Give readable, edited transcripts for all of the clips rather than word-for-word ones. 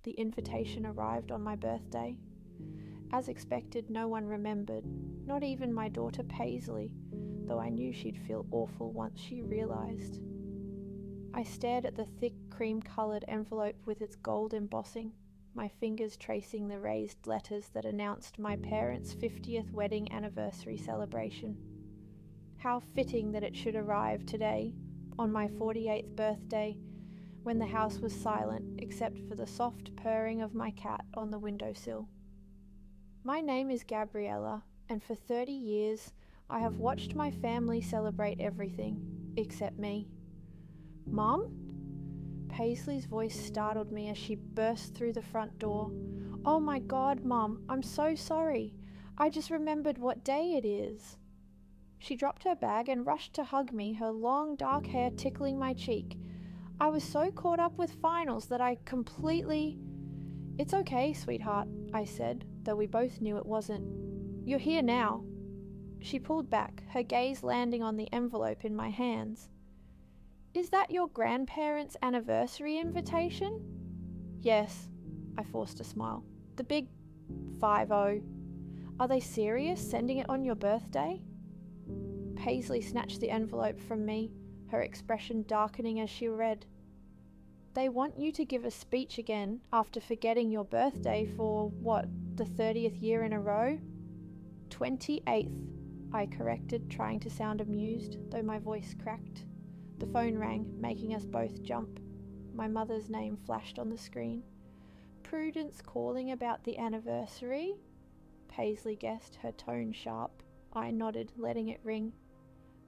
the invitation arrived on my birthday. As expected, no one remembered, not even my daughter Paisley, though I knew she'd feel awful once she realised. I stared at the thick cream-coloured envelope with its gold embossing, my fingers tracing the raised letters that announced my parents' 50th wedding anniversary celebration. How fitting that it should arrive today, on my 48th birthday, when the house was silent except for the soft purring of my cat on the windowsill. My name is Gabriella, and for 30 years I have watched my family celebrate everything, except me. Mum? Paisley's voice startled me as she burst through the front door. Oh my God, Mum, I'm so sorry. I just remembered what day it is. She dropped her bag and rushed to hug me, her long dark hair tickling my cheek. I was so caught up with finals that I completely... It's okay, sweetheart, I said, though we both knew it wasn't. You're here now. She pulled back, her gaze landing on the envelope in my hands. Is that your grandparents' anniversary invitation? Yes, I forced a smile. The big 50. Are they serious, sending it on your birthday? Paisley snatched the envelope from me, her expression darkening as she read. They want you to give a speech again after forgetting your birthday for, what, the 30th year in a row? 28th, I corrected, trying to sound amused, though my voice cracked. The phone rang, making us both jump. My mother's name flashed on the screen. Prudence calling about the anniversary? Paisley guessed, her tone sharp. I nodded, letting it ring.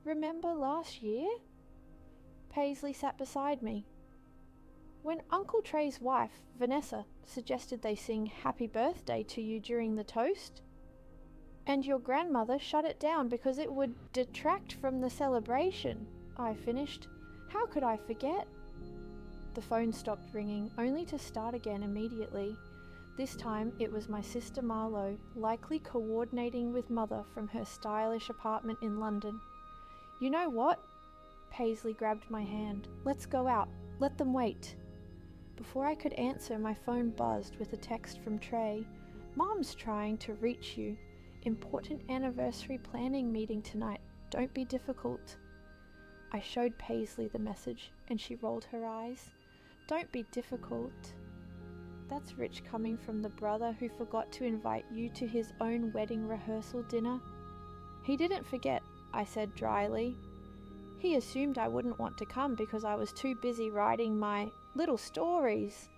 Remember last year? Paisley sat beside me. When Uncle Trey's wife, Vanessa, suggested they sing happy birthday to you during the toast, and your grandmother shut it down because it would detract from the celebration, I finished. How could I forget? The phone stopped ringing, only to start again immediately. This time it was my sister Marlo, likely coordinating with Mother from her stylish apartment in London. You know what? Paisley grabbed my hand. Let's go out. Let them wait. Before I could answer, my phone buzzed with a text from Trey. Mom's trying to reach you. Important anniversary planning meeting tonight. Don't be difficult. I showed Paisley the message, and she rolled her eyes. Don't be difficult. That's rich coming from the brother who forgot to invite you to his own wedding rehearsal dinner. He didn't forget, I said dryly. He assumed I wouldn't want to come because I was too busy writing my little stories.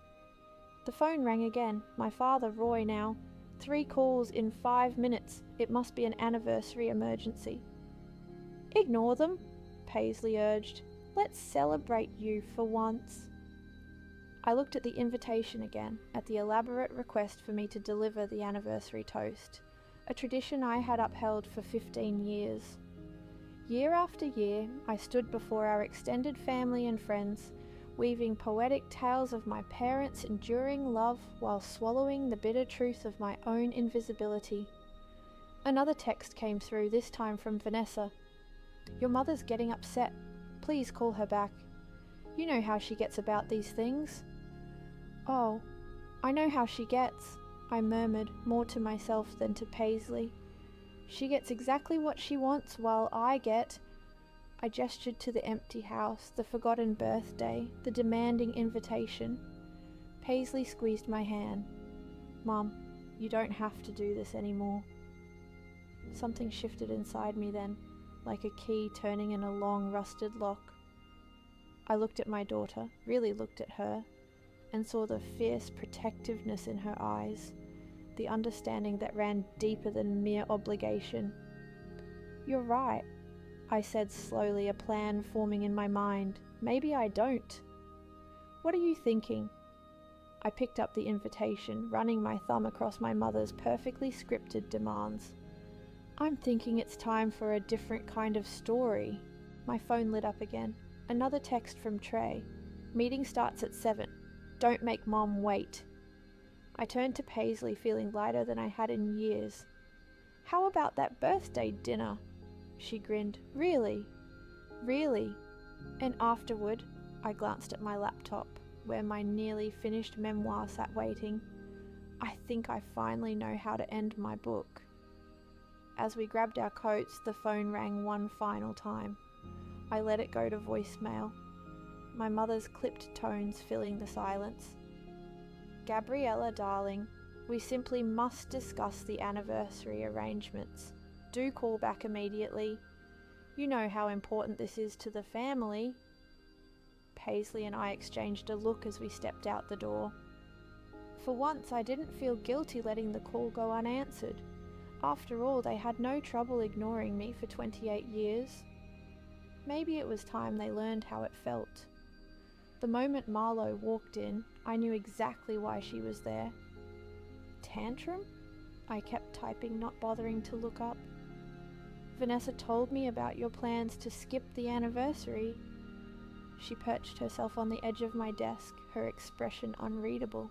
The phone rang again. My father, Roy, now. 3 calls in 5 minutes. It must be an anniversary emergency. Ignore them, Paisley urged. Let's celebrate you for once. I looked at the invitation again, at the elaborate request for me to deliver the anniversary toast, a tradition I had upheld for 15 years. Year after year, I stood before our extended family and friends, weaving poetic tales of my parents' enduring love while swallowing the bitter truth of my own invisibility. Another text came through, this time from Vanessa. Your mother's getting upset. Please call her back. You know how she gets about these things. Oh, I know how she gets, I murmured, more to myself than to Paisley. She gets exactly what she wants, while I get... I gestured to the empty house, the forgotten birthday, the demanding invitation. Paisley squeezed my hand. Mum, you don't have to do this anymore. Something shifted inside me then, like a key turning in a long rusted lock. I looked at my daughter, really looked at her, and saw the fierce protectiveness in her eyes, the understanding that ran deeper than mere obligation. You're right, I said slowly, a plan forming in my mind. Maybe I don't. What are you thinking? I picked up the invitation, running my thumb across my mother's perfectly scripted demands. I'm thinking it's time for a different kind of story. My phone lit up again. Another text from Trey. Meeting starts at 7. Don't make Mom wait. I turned to Paisley, feeling lighter than I had in years. How about that birthday dinner? She grinned. Really? Really? And afterward, I glanced at my laptop. where my nearly finished memoir sat waiting. I think I finally know how to end my book. As we grabbed our coats, the phone rang one final time. I let it go to voicemail, my mother's clipped tones filling the silence. Gabriella, darling, we simply must discuss the anniversary arrangements. Do call back immediately. You know how important this is to the family. Paisley and I exchanged a look as we stepped out the door. For once, I didn't feel guilty letting the call go unanswered. After all, they had no trouble ignoring me for 28 years. Maybe it was time they learned how it felt. The moment Marlo walked in, I knew exactly why she was there. Tantrum? I kept typing, not bothering to look up. Vanessa told me about your plans to skip the anniversary. She perched herself on the edge of my desk, her expression unreadable.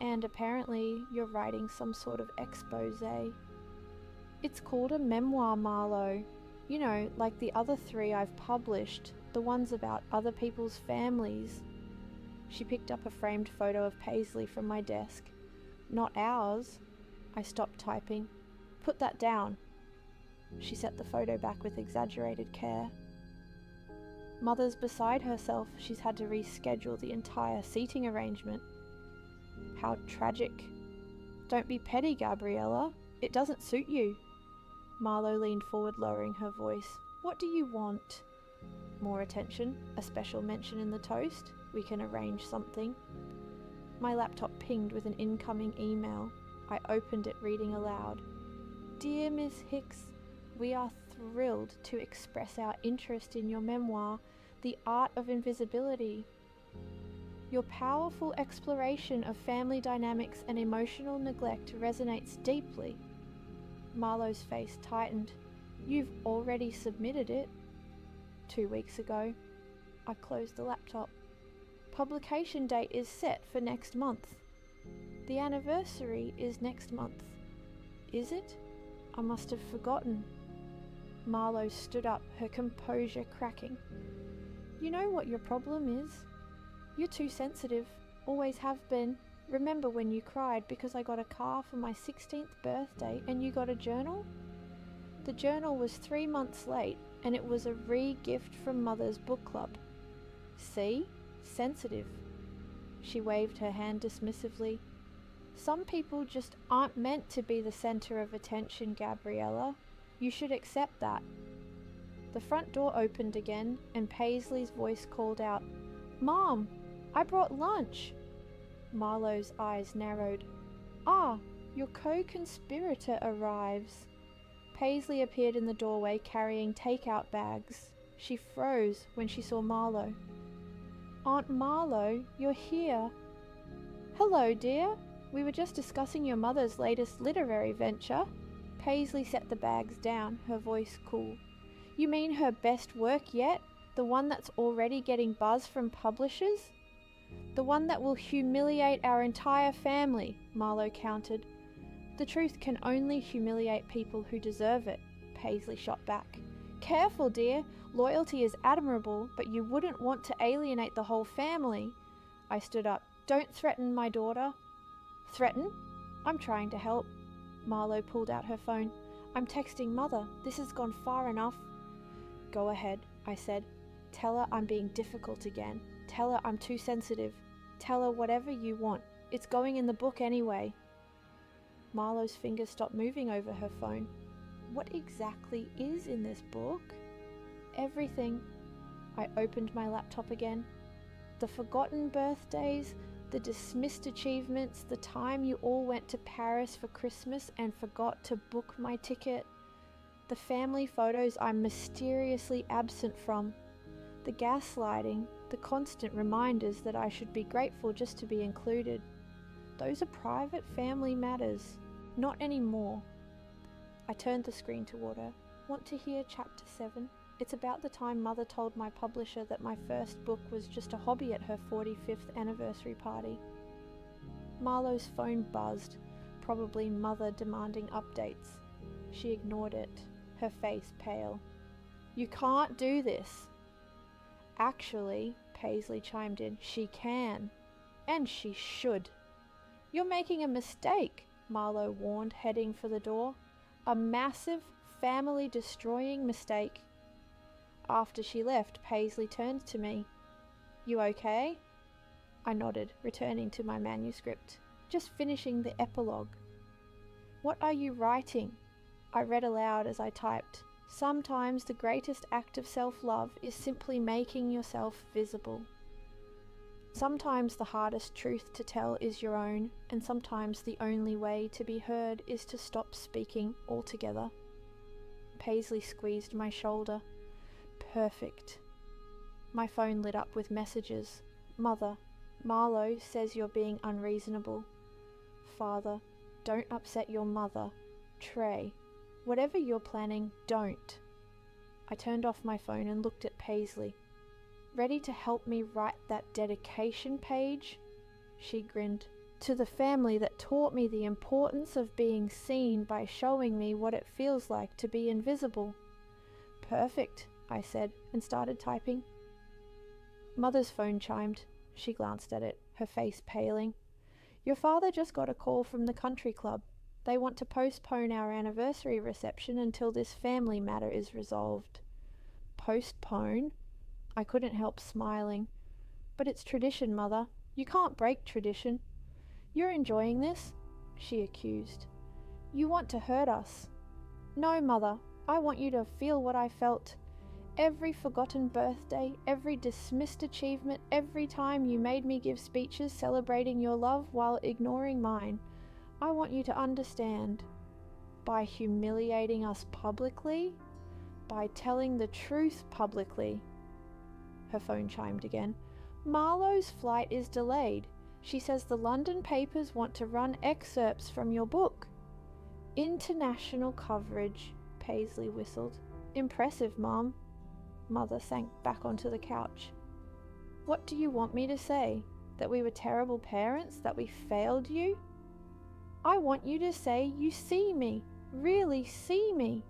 And apparently you're writing some sort of exposé. It's called a memoir, Marlo. You know, like the other 3 I've published, the ones about other people's families. She picked up a framed photo of Paisley from my desk. Not ours. I stopped typing. Put that down. She set the photo back with exaggerated care. Mother's beside herself. She's had to reschedule the entire seating arrangement. How tragic. Don't be petty, Gabriella. It doesn't suit you. Marlo leaned forward, lowering her voice. What do you want? More attention? A special mention in the toast? We can arrange something. My laptop pinged with an incoming email. I opened it, reading aloud. Dear Miss Hicks, we are thrilled to express our interest in your memoir, The Art of Invisibility. Your powerful exploration of family dynamics and emotional neglect resonates deeply. Marlo's face tightened. You've already submitted it. 2 weeks ago. I closed the laptop. Publication date is set for next month. The anniversary is next month. Is it? I must have forgotten. Marlo stood up, her composure cracking. You know what your problem is? You're too sensitive. Always have been. Remember when you cried because I got a car for my 16th birthday and you got a journal? The journal was 3 months late and it was a re-gift from Mother's book club. See? Sensitive. She waved her hand dismissively. Some people just aren't meant to be the center of attention, Gabriella. You should accept that. The front door opened again and Paisley's voice called out, Mom, I brought lunch. Marlo's eyes narrowed. Ah, your co-conspirator arrives. Paisley appeared in the doorway carrying takeout bags. She froze when she saw Marlo. Aunt Marlo, you're here. Hello, dear. We were just discussing your mother's latest literary venture. Paisley set the bags down, her voice cool. You mean her best work yet? The one that's already getting buzz from publishers? The one that will humiliate our entire family, Marlo countered. The truth can only humiliate people who deserve it, Paisley shot back. Careful, dear. Loyalty is admirable, but you wouldn't want to alienate the whole family. I stood up. Don't threaten my daughter. Threaten? I'm trying to help. Marlo pulled out her phone. I'm texting Mother. This has gone far enough. Go ahead, I said. Tell her I'm being difficult again. Tell her I'm too sensitive. Tell her whatever you want. It's going in the book anyway. Marlo's fingers stopped moving over her phone. What exactly is in this book? Everything. I opened my laptop again. The forgotten birthdays, the dismissed achievements, the time you all went to Paris for Christmas and forgot to book my ticket, the family photos I'm mysteriously absent from, the gaslighting, the constant reminders that I should be grateful just to be included. Those are private family matters. Not anymore. I turned the screen toward her. Want to hear chapter 7? It's about the time Mother told my publisher that my first book was just a hobby at her 45th anniversary party. Marlo's phone buzzed, probably Mother demanding updates. She ignored it, her face pale. You can't do this. Actually, Paisley chimed in. She can. And she should. You're making a mistake, Marlowe warned, heading for the door. A massive, family-destroying mistake. After she left, Paisley turned to me. You okay? I nodded, returning to my manuscript. Just finishing the epilogue. What are you writing? I read aloud as I typed. Sometimes the greatest act of self-love is simply making yourself visible. Sometimes the hardest truth to tell is your own, and sometimes the only way to be heard is to stop speaking altogether. Paisley squeezed my shoulder. Perfect. My phone lit up with messages. Mother, Marlowe says you're being unreasonable. Father, don't upset your mother. Trey, whatever you're planning, don't. I turned off my phone and looked at Paisley. Ready to help me write that dedication page? She grinned. To the family that taught me the importance of being seen by showing me what it feels like to be invisible. Perfect, I said, and started typing. Mother's phone chimed. She glanced at it, her face paling. Your father just got a call from the country club. They want to postpone our anniversary reception until this family matter is resolved. Postpone? I couldn't help smiling. But it's tradition, Mother. You can't break tradition. You're enjoying this? She accused. You want to hurt us. No, Mother. I want you to feel what I felt. Every forgotten birthday, every dismissed achievement, every time you made me give speeches celebrating your love while ignoring mine. I want you to understand. By humiliating us publicly, by telling the truth publicly. Her phone chimed again. Marlowe's flight is delayed. She says the London papers want to run excerpts from your book. International coverage, Paisley whistled. Impressive, Mom. Mother sank back onto the couch. What do you want me to say? That we were terrible parents? That we failed you? I want you to say you see me. Really see me.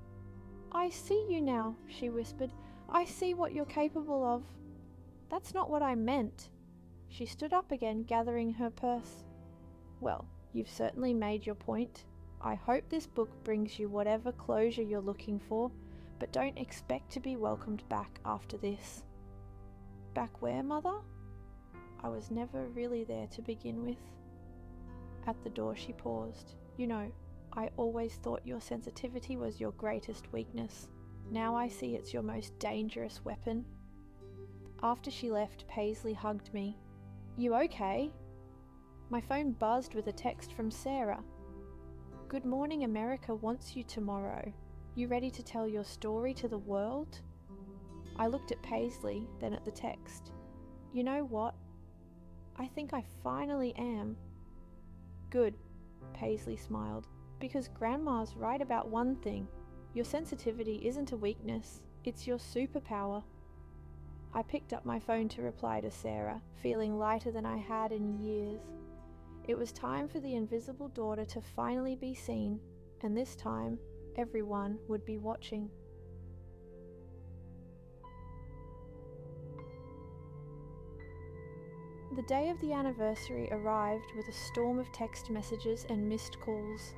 I see you now, she whispered. I see what you're capable of. That's not what I meant. She stood up again, gathering her purse. Well, you've certainly made your point. I hope this book brings you whatever closure you're looking for, but don't expect to be welcomed back after this. Back where, Mother? I was never really there to begin with. At the door she paused. You know, I always thought your sensitivity was your greatest weakness. Now I see it's your most dangerous weapon. After she left, Paisley hugged me. You okay? My phone buzzed with a text from Sarah. Good Morning America wants you tomorrow. You ready to tell your story to the world? I looked at Paisley, then at the text. You know what? I think I finally am. Good, Paisley smiled, because Grandma's right about one thing. Your sensitivity isn't a weakness, it's your superpower. I picked up my phone to reply to Sarah, feeling lighter than I had in years. It was time for the invisible daughter to finally be seen, and this time, everyone would be watching. The day of the anniversary arrived with a storm of text messages and missed calls.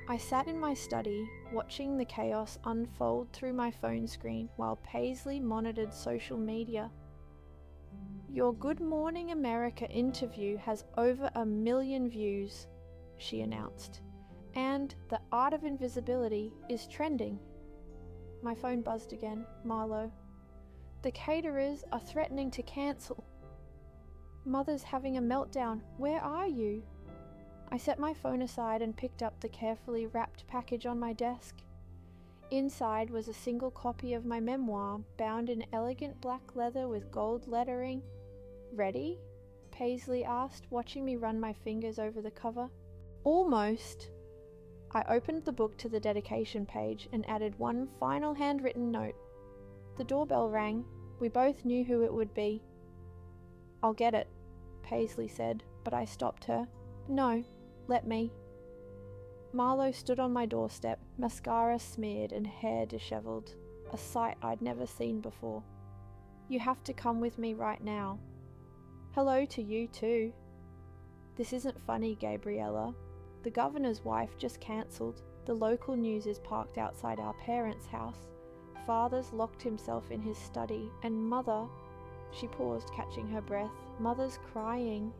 I sat in my study, watching the chaos unfold through my phone screen while Paisley monitored social media. Your Good Morning America interview has over 1 million views, she announced, and The Art of Invisibility is trending. My phone buzzed again. Marlowe. The caterers are threatening to cancel. Mother's having a meltdown. Where are you? I set my phone aside and picked up the carefully wrapped package on my desk. Inside was a single copy of my memoir, bound in elegant black leather with gold lettering. Ready? Paisley asked, watching me run my fingers over the cover. Almost. I opened the book to the dedication page and added one final handwritten note. The doorbell rang. We both knew who it would be. I'll get it, Paisley said, but I stopped her. No, let me. Marlowe stood on my doorstep, mascara smeared and hair dishevelled, a sight I'd never seen before. You have to come with me right now. Hello to you too. This isn't funny, Gabriella. The governor's wife just cancelled. The local news is parked outside our parents' house. Father's locked himself in his study, and Mother... She paused, catching her breath. Mother's crying.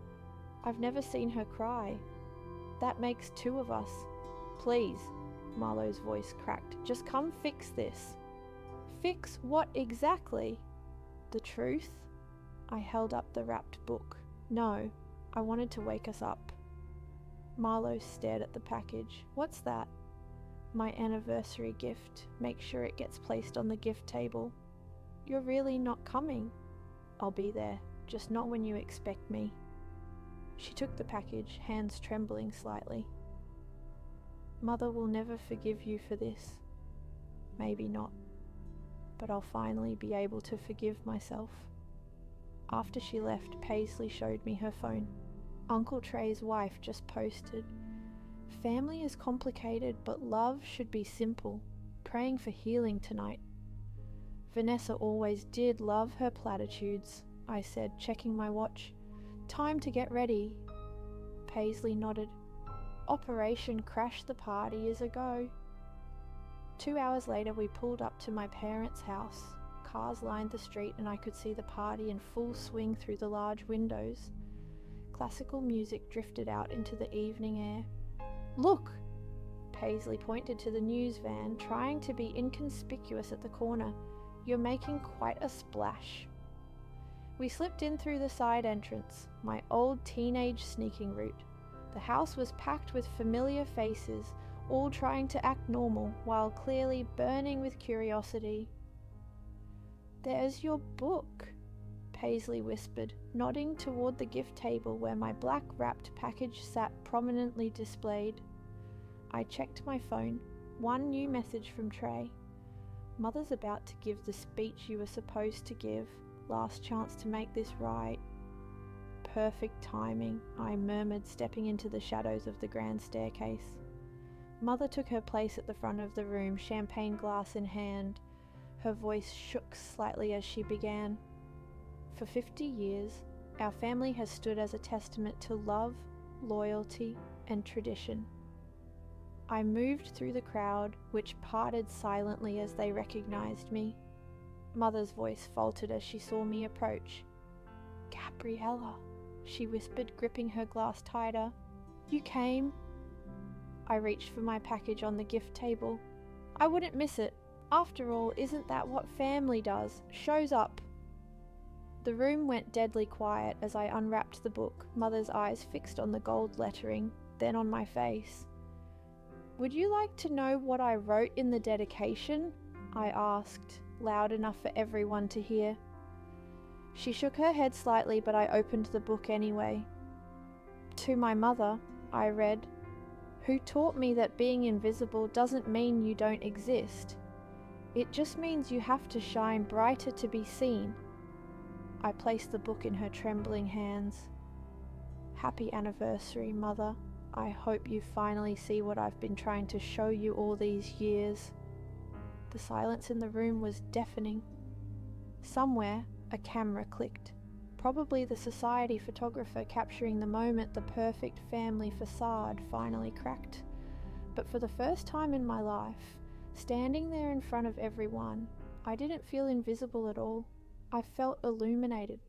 I've never seen her cry. That makes two of us. Please, Marlowe's voice cracked. Just come fix this. Fix what exactly? The truth? I held up the wrapped book. No, I wanted to wake us up. Marlowe stared at the package. What's that? My anniversary gift. Make sure it gets placed on the gift table. You're really not coming? I'll be there, just not when you expect me. She took the package, hands trembling slightly. Mother will never forgive you for this. Maybe not, but I'll finally be able to forgive myself. After she left, Paisley showed me her phone. Uncle Trey's wife just posted, "Family is complicated, but love should be simple. Praying for healing tonight." Vanessa always did love her platitudes, I said, checking my watch. Time to get ready. Paisley nodded. Operation Crash the Party is a go. 2 hours later, we pulled up to my parents' house. Cars lined the street and I could see the party in full swing through the large windows. Classical music drifted out into the evening air. Look! Paisley pointed to the news van, trying to be inconspicuous at the corner. You're making quite a splash. We slipped in through the side entrance, my old teenage sneaking route. The house was packed with familiar faces, all trying to act normal while clearly burning with curiosity. There's your book, Paisley whispered, nodding toward the gift table where my black wrapped package sat prominently displayed. I checked my phone. One new message from Trey. Mother's about to give the speech you were supposed to give. Last chance to make this right. Perfect timing, I murmured, stepping into the shadows of the grand staircase. Mother took her place at the front of the room, champagne glass in hand. Her voice shook slightly as she began. For 50 years, our family has stood as a testament to love, loyalty, and tradition. I moved through the crowd, which parted silently as they recognized me. Mother's voice faltered as she saw me approach. Gabriella, she whispered, gripping her glass tighter. You came? I reached for my package on the gift table. I wouldn't miss it. After all, isn't that what family does? Shows up. The room went deadly quiet as I unwrapped the book, Mother's eyes fixed on the gold lettering, then on my face. Would you like to know what I wrote in the dedication? I asked, loud enough for everyone to hear. She shook her head slightly, but I opened the book anyway. To my mother, I read, who taught me that being invisible doesn't mean you don't exist. It just means you have to shine brighter to be seen. I placed the book in her trembling hands. Happy anniversary, Mother. I hope you finally see what I've been trying to show you all these years. The silence in the room was deafening. Somewhere, a camera clicked. Probably the society photographer capturing the moment the perfect family facade finally cracked. But for the first time in my life, standing there in front of everyone, I didn't feel invisible at all. I felt illuminated.